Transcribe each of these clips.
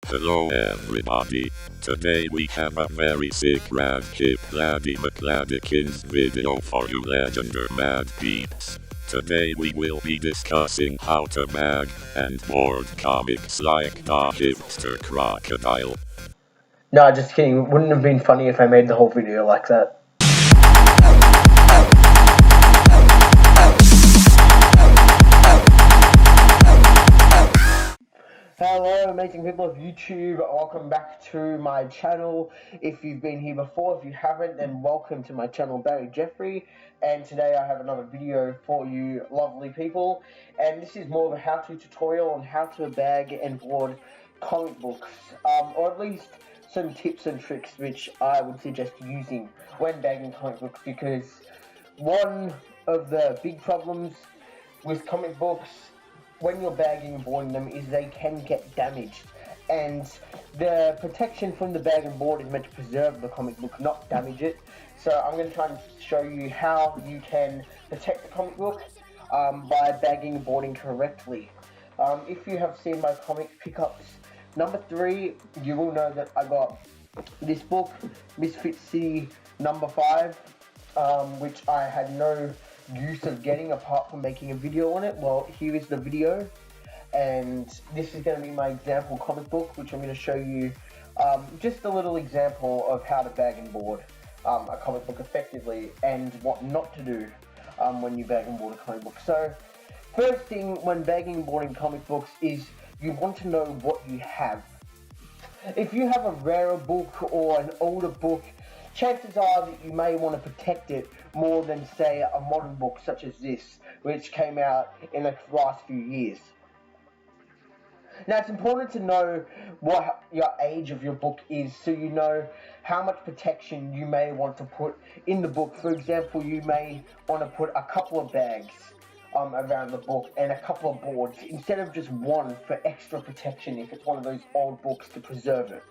Hello everybody. Today we have a very sick Radkip Laddie McLaddikins video for you legendary mad peeps. Today we will be discussing how to bag and board comics like the Hipster Crocodile. No, just kidding. Wouldn't have been funny if I made the whole video like that. Hello amazing people of YouTube, welcome back to my channel. If you've been here before, if you haven't, then welcome to my channel, Barry Jeffrey. And today I have another video for you lovely people. And this is more of a how-to tutorial on how to bag and board comic books. Or at least some tips and tricks which I would suggest using when bagging comic books, because one of the big problems with comic books when you're bagging and boarding them is they can get damaged, and the protection from the bag and board is meant to preserve the comic book, not damage it. So I'm going to try and show you how you can protect the comic book by bagging and boarding correctly. If you have seen my comic pickups number 3, you will know that I got this book, Misfit City number 5, which I had no use of getting apart from making a video on it. Well, here is the video, and this is going to be my example comic book, which I'm going to show you just a little example of how to bag and board a comic book effectively and what not to do when you bag and board a comic book. So first thing when bagging and boarding comic books is you want to know what you have. If you have a rarer book or an older book, chances are that you may want to protect it more than, say, a modern book such as this, which came out in the last few years. Now, it's important to know what your age of your book is, so you know how much protection you may want to put in the book. For example, you may want to put a couple of bags around the book and a couple of boards instead of just one for extra protection if it's one of those old books to preserve it.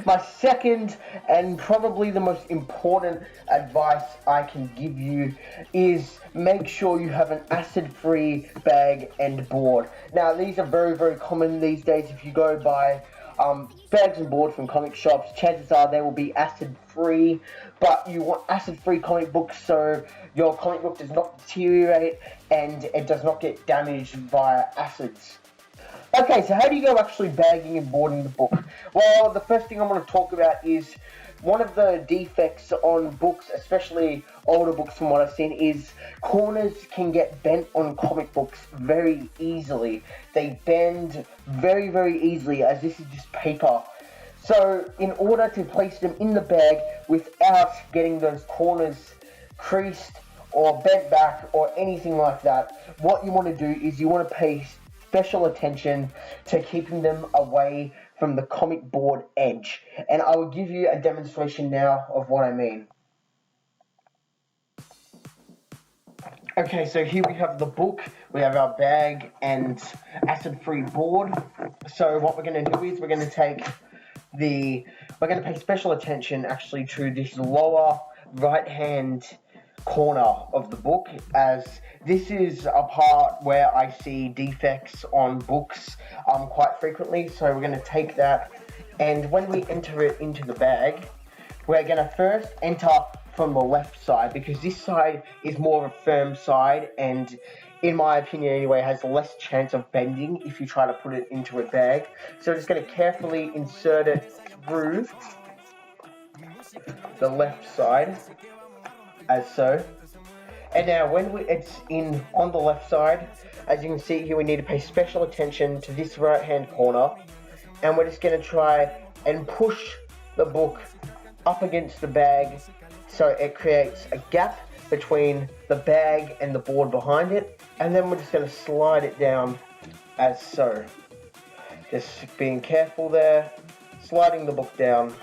My second and probably the most important advice I can give you is make sure you have an acid-free bag and board. Now, these are very, very common these days. If you go buy bags and boards from comic shops, chances are they will be acid-free, but you want acid-free comic books so your comic book does not deteriorate and it does not get damaged via acids. Okay, so how do you go actually bagging and boarding the book? Well, the first thing I want to talk about is one of the defects on books, especially older books from what I've seen, is corners can get bent on comic books very easily. They bend very, very easily, as this is just paper. So in order to place them in the bag without getting those corners creased or bent back or anything like that, what you want to do is you want to pay special attention to keeping them away from the comic board edge. And I will give you a demonstration now of what I mean. Okay, so here we have the book, we have our bag and acid-free board. So what we're going to do is we're going to pay special attention actually to this lower right-hand corner of the book, as this is a part where I see defects on books quite frequently. So we're going to take that, and when we enter it into the bag, we're going to first enter from the left side, because this side is more of a firm side and, in my opinion anyway, has less chance of bending if you try to put it into a bag. So we're just going to carefully insert it through the left side, as so. And now when it's in on the left side, as you can see here, we need to pay special attention to this right hand corner, and we're just going to try and push the book up against the bag so it creates a gap between the bag and the board behind it, and then we're just going to slide it down as so. Just being careful there, sliding the book down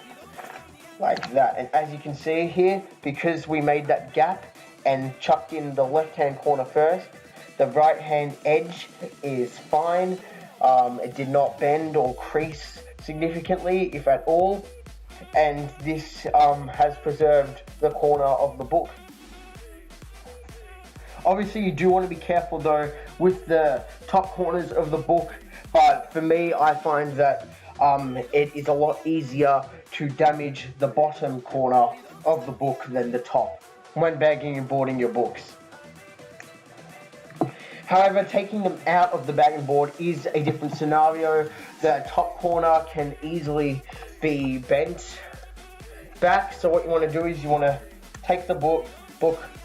like that. And as you can see here, because we made that gap and chucked in the left hand corner first, the right hand edge is fine. It did not bend or crease significantly, if at all, and this has preserved the corner of the book. Obviously you do want to be careful though with the top corners of the book But for me, I find that it is a lot easier to damage the bottom corner of the book than the top when bagging and boarding your books. However, taking them out of the bag and board is a different scenario. The top corner can easily be bent back. So what you want to do is you want to take the book,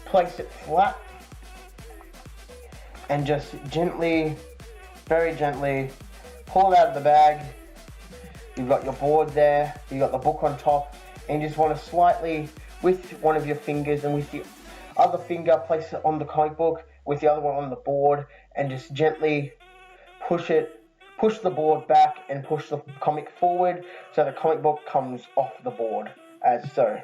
place it flat, and just gently, very gently, pull it out of the bag. You've got your board there, you've got the book on top, and you just want to slightly, with one of your fingers and with the other finger, place it on the comic book, with the other one on the board, and just gently push the board back and push the comic forward so the comic book comes off the board, as so.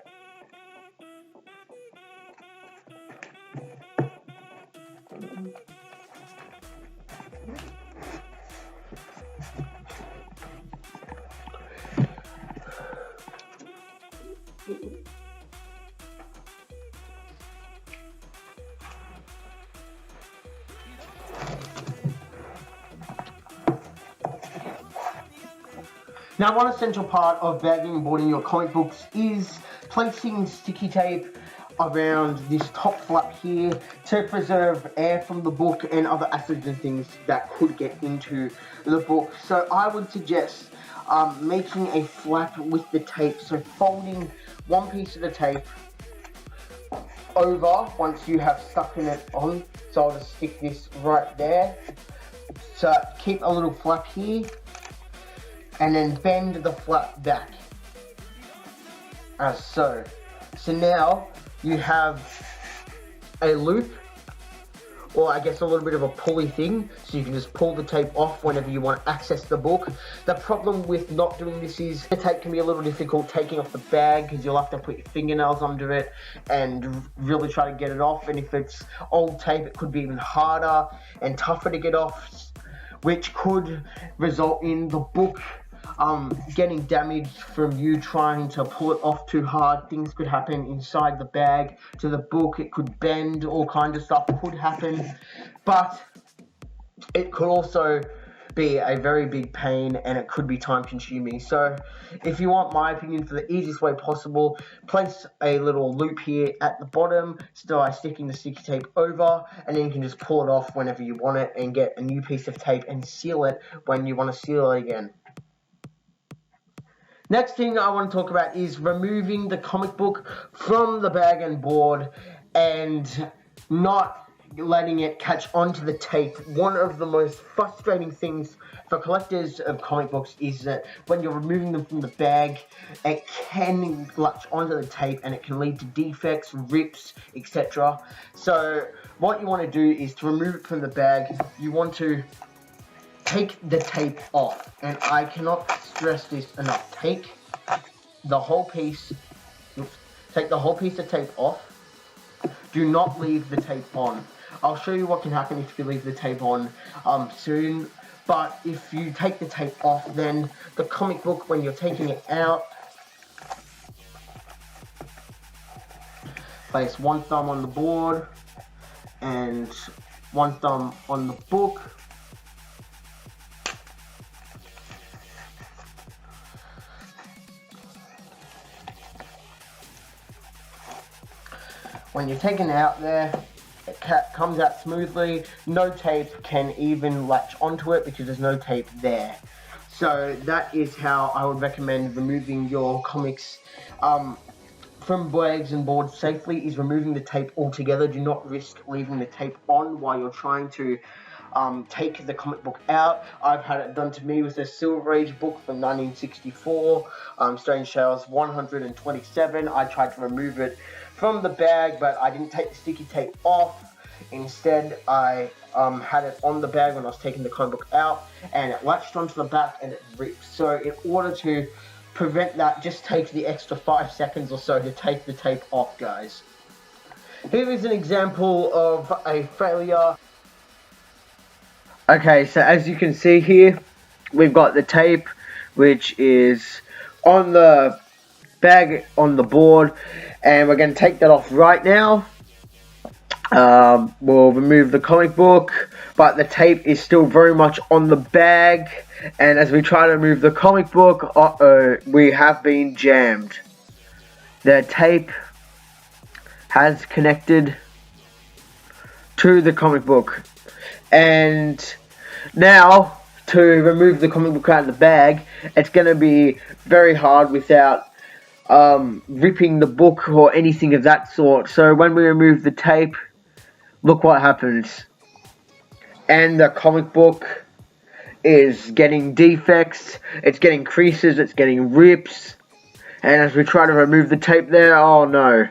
Now, one essential part of bagging and boarding your comic books is placing sticky tape around this top flap here to preserve air from the book and other acids and things that could get into the book. So I would suggest making a flap with the tape, so folding one piece of the tape over once you have stuck in it on. So I'll just stick this right there. So keep a little flap here, and then bend the flap back, as so. So now you have a loop, or I guess a little bit of a pulley thing, so you can just pull the tape off whenever you want to access the book. The problem with not doing this is the tape can be a little difficult taking off the bag, because you'll have to put your fingernails under it and really try to get it off, and if it's old tape it could be even harder and tougher to get off, which could result in the book getting damaged from you trying to pull it off too hard. Things could happen inside the bag to the book. It could bend, all kinds of stuff could happen, but it could also be a very big pain, and it could be time consuming. So if you want my opinion for the easiest way possible, place a little loop here at the bottom, so by sticking the sticky tape over, and then you can just pull it off whenever you want it and get a new piece of tape and seal it when you want to seal it again. Next thing I want to talk about is removing the comic book from the bag and board and not letting it catch onto the tape. One of the most frustrating things for collectors of comic books is that when you're removing them from the bag, it can latch onto the tape and it can lead to defects, rips, etc. So what you want to do is to remove it from the bag, you want to take the tape off, and I cannot stress this enough. Take the whole piece of tape off. Do not leave the tape on. I'll show you what can happen if you leave the tape on soon, but if you take the tape off, then the comic book, when you're taking it out, place one thumb on the board and one thumb on the book. When you're taking it out there, it comes out smoothly. No tape can even latch onto it because there's no tape there. So that is how I would recommend removing your comics from bags and boards safely, is removing the tape altogether. Do not risk leaving the tape on while you're trying to take the comic book out. I've had it done to me with a Silver Age book from 1964, Strange Tales 127. I tried to remove it from the bag, but I didn't take the sticky tape off. Instead, I had it on the bag when I was taking the comic book out, and it latched onto the back and it ripped. So in order to prevent that, just take the extra 5 seconds or so to take the tape off, guys. Here is an example of a failure. Okay, so as you can see here, we've got the tape, which is on the bag on the board, and we're going to take that off right now. We'll remove the comic book, but the tape is still very much on the bag. And as we try to remove the comic book, we have been jammed. The tape has connected to the comic book. And now, to remove the comic book out of the bag, it's going to be very hard without ripping the book or anything of that sort. So when we remove the tape, look what happens. And the comic book is getting defects, it's getting creases, it's getting rips. And as we try to remove the tape there, oh no.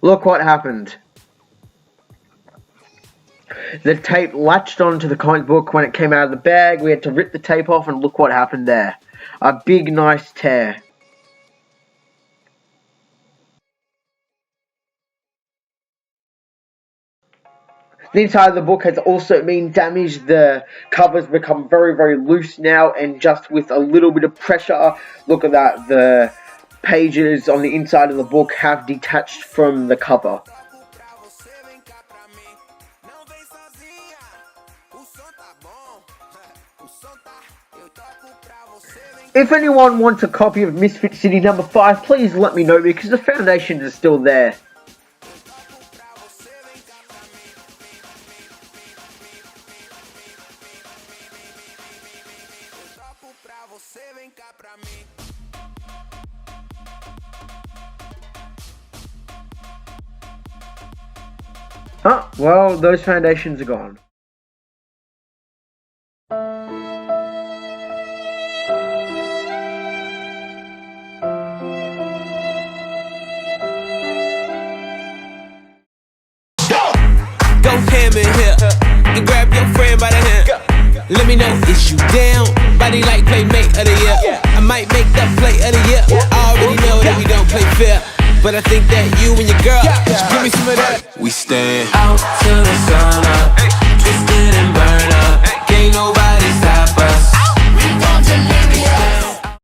Look what happened. The tape latched onto the comic book when it came out of the bag. We had to rip the tape off, and look what happened there. A big nice tear. The inside of the book has also been damaged. The cover's become very, very loose now, and just with a little bit of pressure, look at that, the pages on the inside of the book have detached from the cover. If anyone wants a copy of Misfit City number 5, please let me know, because the foundations are still there. Oh, well, those foundations are gone. Go ham in here and grab your friend by the hand. Let me know, is you down? Body like playmate of the year. I might make that play of the year. I already know that we don't play fair, but I think that you and your girl, give me some of that. We stand out till the sun up.